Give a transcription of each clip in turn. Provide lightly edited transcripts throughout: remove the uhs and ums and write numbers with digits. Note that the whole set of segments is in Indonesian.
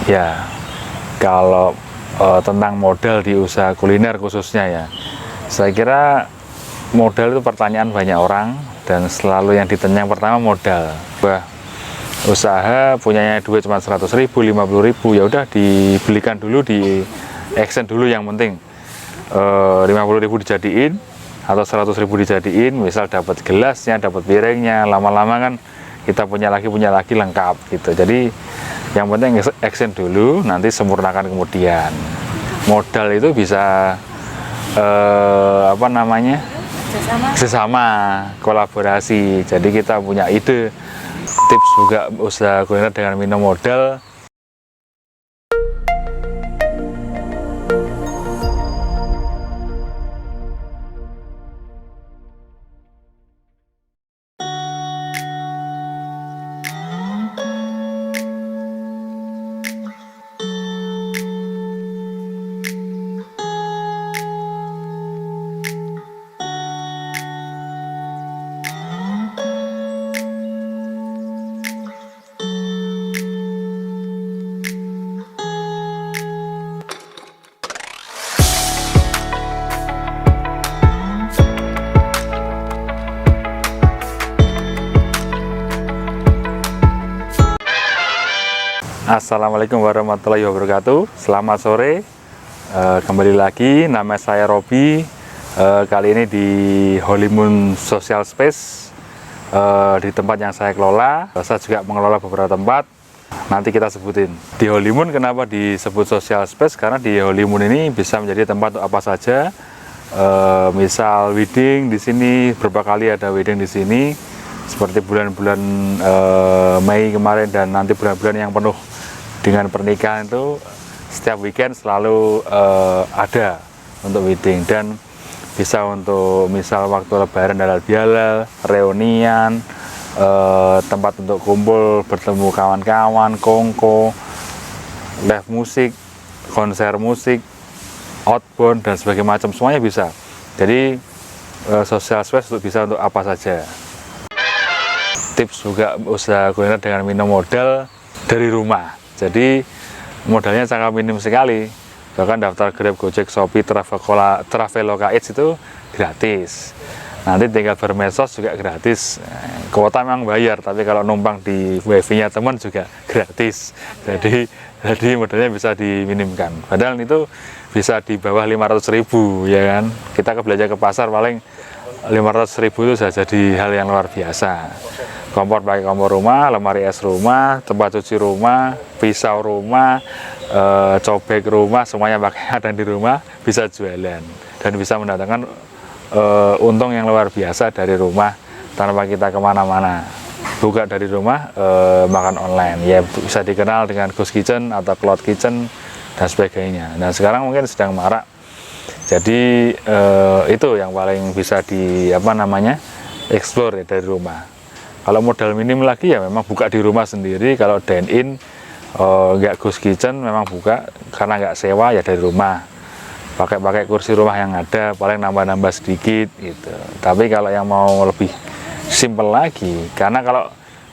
Ya, kalau tentang modal di usaha kuliner khususnya ya, saya kira modal itu pertanyaan banyak orang, dan selalu yang ditanya yang pertama modal. Bah, usaha punyanya duit cuma 100.000, 50.000, ya udah dibelikan dulu, di action dulu, yang penting 50.000 dijadiin atau 100.000 dijadiin, misal dapat gelasnya, dapat piringnya, lama-lama kan kita punya lagi lengkap gitu. Jadi yang penting action dulu, nanti sempurnakan kemudian. Modal itu bisa kerjasama, kolaborasi. Jadi kita punya ide, tips juga usaha kuliner dengan minim modal. Assalamualaikum warahmatullahi wabarakatuh. Selamat sore, kembali lagi, nama saya Robi. Kali ini di Holy Moon Social Space, di tempat yang saya kelola. Saya juga mengelola beberapa tempat, nanti kita sebutin. Di Holy Moon kenapa disebut social space? Karena di Holy Moon ini bisa menjadi tempat untuk apa saja. Misal wedding di sini, berapa kali ada wedding di sini, seperti bulan-bulan Mei kemarin, dan nanti bulan-bulan yang penuh dengan pernikahan itu setiap weekend selalu ada untuk wedding. Dan bisa untuk misal waktu lebaran, halal bihalal, reunian, tempat untuk kumpul bertemu kawan-kawan, kongko, live musik, konser musik, outbound dan sebagainya macam, semuanya bisa. Jadi social space bisa untuk apa saja. Tips juga usaha kuliner dengan minim modal dari rumah. Jadi modalnya sangat minim sekali. Bahkan daftar Grab, Gojek, Shopee, Traveloka Eats itu gratis. Nanti tinggal bermedsos juga gratis. Kuota memang bayar, tapi kalau numpang di wifi-nya teman juga gratis. Jadi modalnya bisa diminimkan. Padahal itu bisa di bawah 500.000 ya kan. Kita belanja ke pasar paling 500.000 itu sudah jadi hal yang luar biasa. Kompor pakai kompor rumah, lemari es rumah, tempat cuci rumah, pisau rumah, cobek rumah, semuanya pakai ada di rumah, bisa jualan dan bisa mendatangkan untung yang luar biasa dari rumah tanpa kita kemana-mana. Buka dari rumah, makan online, ya bisa dikenal dengan ghost kitchen atau cloud kitchen dan sebagainya. Dan sekarang mungkin sedang marak. Jadi itu yang paling bisa explore ya, dari rumah. Kalau modal minim lagi ya memang buka di rumah sendiri. Kalau dine in nggak ghost kitchen, memang buka karena nggak sewa ya dari rumah. Pakai kursi rumah yang ada, paling nambah-nambah sedikit gitu. Tapi kalau yang mau lebih simple lagi, karena kalau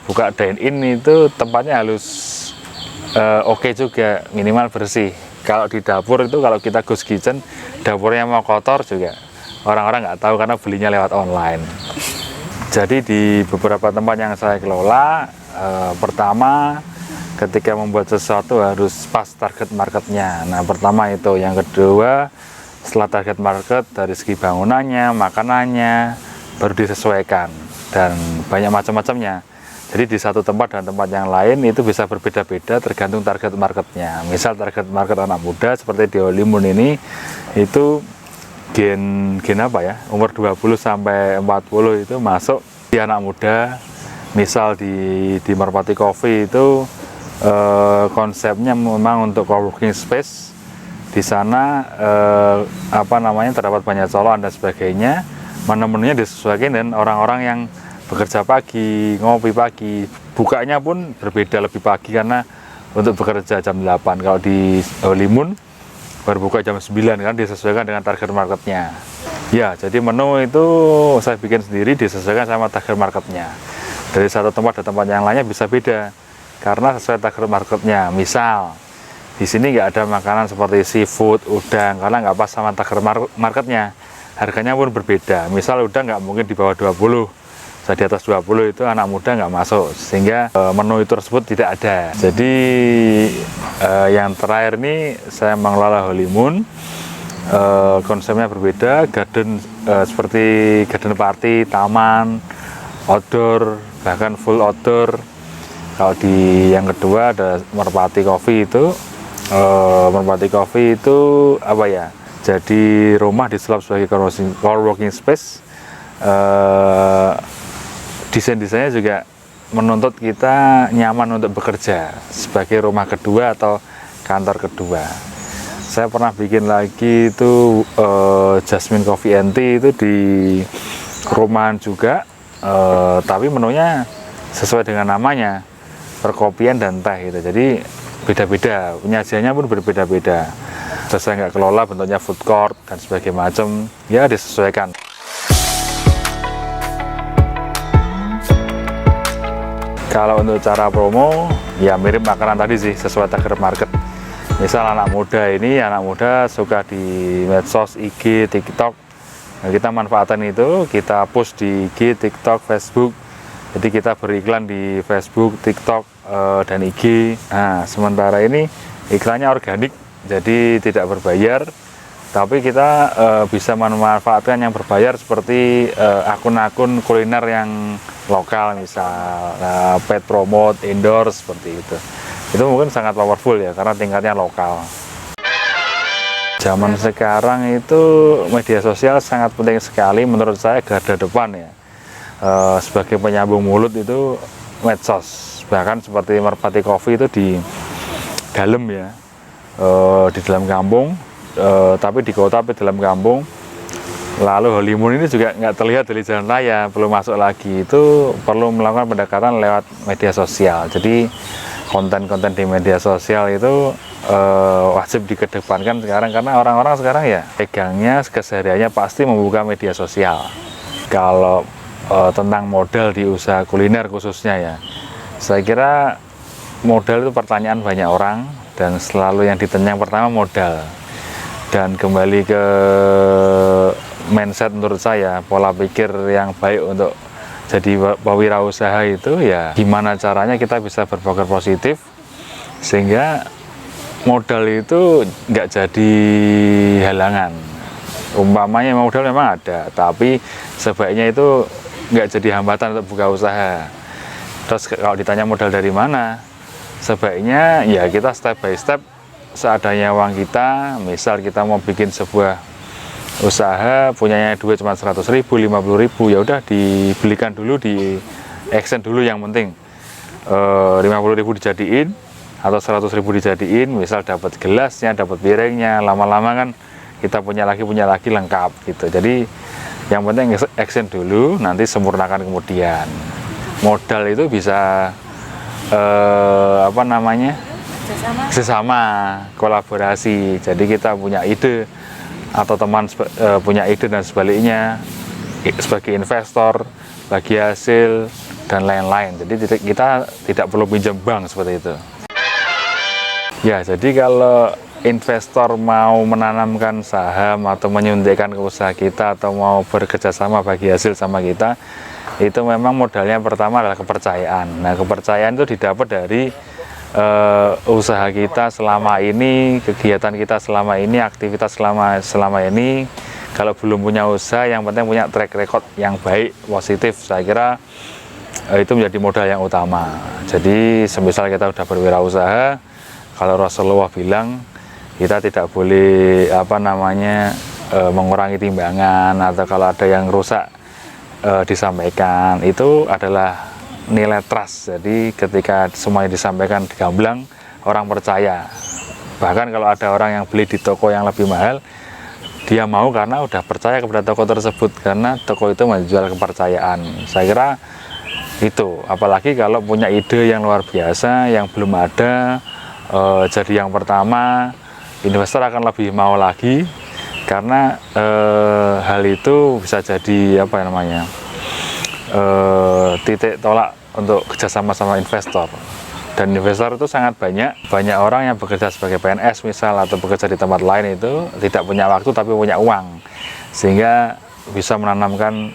buka dine in itu tempatnya harus oke juga, minimal bersih. Kalau di dapur itu, kalau kita ghost kitchen, dapurnya mau kotor juga orang-orang nggak tahu karena belinya lewat online. Jadi di beberapa tempat yang saya kelola, pertama ketika membuat sesuatu harus pas target marketnya. Nah pertama itu, yang kedua setelah target market dari segi bangunannya, makanannya baru disesuaikan, dan banyak macam-macamnya. Jadi di satu tempat dan tempat yang lain itu bisa berbeda-beda tergantung target marketnya. Misal target market anak muda seperti di Holy Moon ini, itu gen apa ya, umur 20 sampai 40 itu masuk di anak muda. Misal di Merpati Coffee itu konsepnya memang untuk co-working space. Di sana terdapat banyak colokan dan sebagainya. Menu-menunya disesuaikan dengan orang-orang yang bekerja pagi, ngopi pagi. Bukanya pun berbeda lebih pagi karena untuk bekerja jam 8. Kalau di Holy Moon berbuka jam 9 kan, disesuaikan dengan target marketnya. Ya, jadi menu itu saya bikin sendiri, disesuaikan sama target marketnya. Dari satu tempat ke tempat yang lainnya bisa beda karena sesuai target marketnya. Misal Di sini nggak ada makanan seperti seafood, udang, karena nggak pas sama target marketnya. Harganya pun berbeda. Misal udang nggak mungkin di bawah 20, di atas 20 itu anak muda nggak masuk, sehingga menu itu tersebut tidak ada. Jadi yang terakhir ini saya mengelola Holimun. Konsepnya berbeda, garden seperti garden party, taman, outdoor, bahkan full outdoor. Kalau di yang kedua ada Merpati Coffee itu. Merpati Coffee itu apa ya? Jadi rumah disulap sebagai co-working space. Desain-desainnya juga menuntut kita nyaman untuk bekerja sebagai rumah kedua atau kantor kedua. Saya pernah bikin lagi itu Jasmine Coffee and Tea itu di rumahan juga, tapi menunya sesuai dengan namanya, perkopian dan teh gitu. Jadi beda-beda, penyajiannya pun berbeda-beda. Terus saya nggak kelola bentuknya food court dan sebagainya macam, ya disesuaikan. Kalau untuk cara promo, ya mirip makanan tadi sih, sesuai target market. Misal anak muda suka di medsos, IG, TikTok. Nah, kita manfaatkan itu, kita post di IG, TikTok, Facebook. Jadi kita beriklan di Facebook, TikTok, dan IG. Nah, sementara ini iklannya organik, jadi tidak berbayar. Tapi kita bisa memanfaatkan yang berbayar seperti akun-akun kuliner yang lokal, misal pet promote, endorse, seperti itu. Itu mungkin sangat powerful ya, karena tingkatnya lokal. Zaman sekarang itu media sosial sangat penting sekali, menurut saya garda depan ya. Sebagai penyambung mulut itu medsos, bahkan seperti Merpati Coffee itu di dalam ya, di dalam kampung, tapi di kota tapi dalam kampung. Lalu Holimun ini juga nggak terlihat dari jalan raya, perlu masuk lagi, itu perlu melakukan pendekatan lewat media sosial. Jadi konten-konten di media sosial itu wajib dikedepankan sekarang, karena orang-orang sekarang ya pegangnya kesehariannya pasti membuka media sosial. Kalau tentang modal di usaha kuliner khususnya ya, saya kira modal itu pertanyaan banyak orang, dan selalu yang ditanya yang pertama modal. Dan kembali ke mindset, menurut saya pola pikir yang baik untuk jadi pewirausaha itu ya gimana caranya kita bisa berpikir positif sehingga modal itu nggak jadi halangan. Umpamanya modal memang ada, tapi sebaiknya itu nggak jadi hambatan untuk buka usaha. Terus kalau ditanya modal dari mana, sebaiknya ya kita step by step, seadanya uang kita. Misal kita mau bikin sebuah usaha, punyanya duit cuma 100.000, 50.000, ya udah dibelikan dulu, di action dulu, yang penting 50.000 dijadiin atau 100.000 dijadiin. Misal dapat gelasnya, dapat piringnya, lama-lama kan kita punya lagi lengkap gitu. Jadi yang penting action dulu, nanti sempurnakan kemudian. Modal itu bisa apa namanya, kerjasama, kolaborasi. Jadi kita punya ide atau teman punya ide dan sebaliknya, sebagai investor, bagi hasil dan lain-lain. Jadi kita tidak perlu pinjam bank seperti itu. Ya, jadi kalau investor mau menanamkan saham atau menyuntikkan ke usaha kita atau mau bekerja sama bagi hasil sama kita, itu memang modalnya pertama adalah kepercayaan. Nah, kepercayaan itu didapat dari usaha kita selama ini, kegiatan kita selama ini, aktivitas selama ini. Kalau belum punya usaha, yang penting punya track record yang baik, positif. Saya kira itu menjadi modal yang utama. Jadi semisal kita sudah berwirausaha, kalau Rasulullah bilang kita tidak boleh mengurangi timbangan, atau kalau ada yang rusak disampaikan, itu adalah nilai trust. Jadi ketika semuanya disampaikan gamblang, orang percaya. Bahkan kalau ada orang yang beli di toko yang lebih mahal, dia mau karena udah percaya kepada toko tersebut, karena toko itu menjual kepercayaan. Saya kira itu, apalagi kalau punya ide yang luar biasa yang belum ada, jadi yang pertama, investor akan lebih mau lagi, karena hal itu bisa jadi titik tolak untuk kerjasama sama investor. Dan investor itu sangat banyak orang yang bekerja sebagai PNS misal, atau bekerja di tempat lain itu tidak punya waktu tapi punya uang, sehingga bisa menanamkan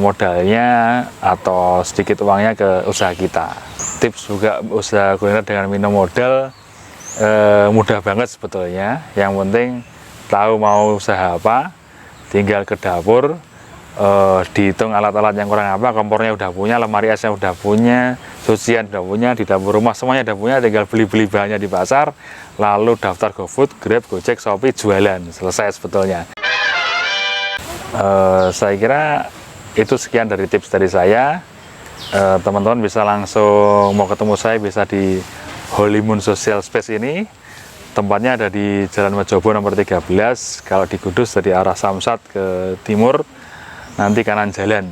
modalnya atau sedikit uangnya ke usaha kita. Tips juga usaha kuliner dengan minim modal mudah banget sebetulnya. Yang penting tahu mau usaha apa, tinggal ke dapur, dihitung alat-alat yang kurang apa, kompornya udah punya, lemari esnya udah punya, cucian udah punya, di dapur rumah semuanya udah punya, tinggal beli-beli bahannya di pasar, lalu daftar GoFood, Grab, Gojek, Shopee, jualan, selesai sebetulnya. Saya kira itu sekian dari tips dari saya. Teman-teman bisa langsung mau ketemu saya bisa di Holimun Social Space ini. Tempatnya ada di Jalan Mejobo nomor 13. Kalau di Kudus dari arah Samsat ke timur, nanti kanan jalan.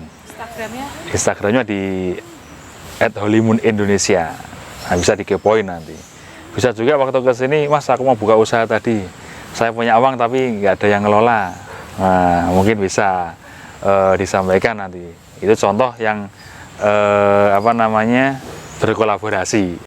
Instagramnya di @holimunindonesia. Nah, bisa dikepoin nanti. Bisa juga waktu ke sini, Mas aku mau buka usaha tadi, saya punya uang tapi nggak ada yang ngelola. Nah, mungkin bisa disampaikan nanti. Itu contoh yang berkolaborasi.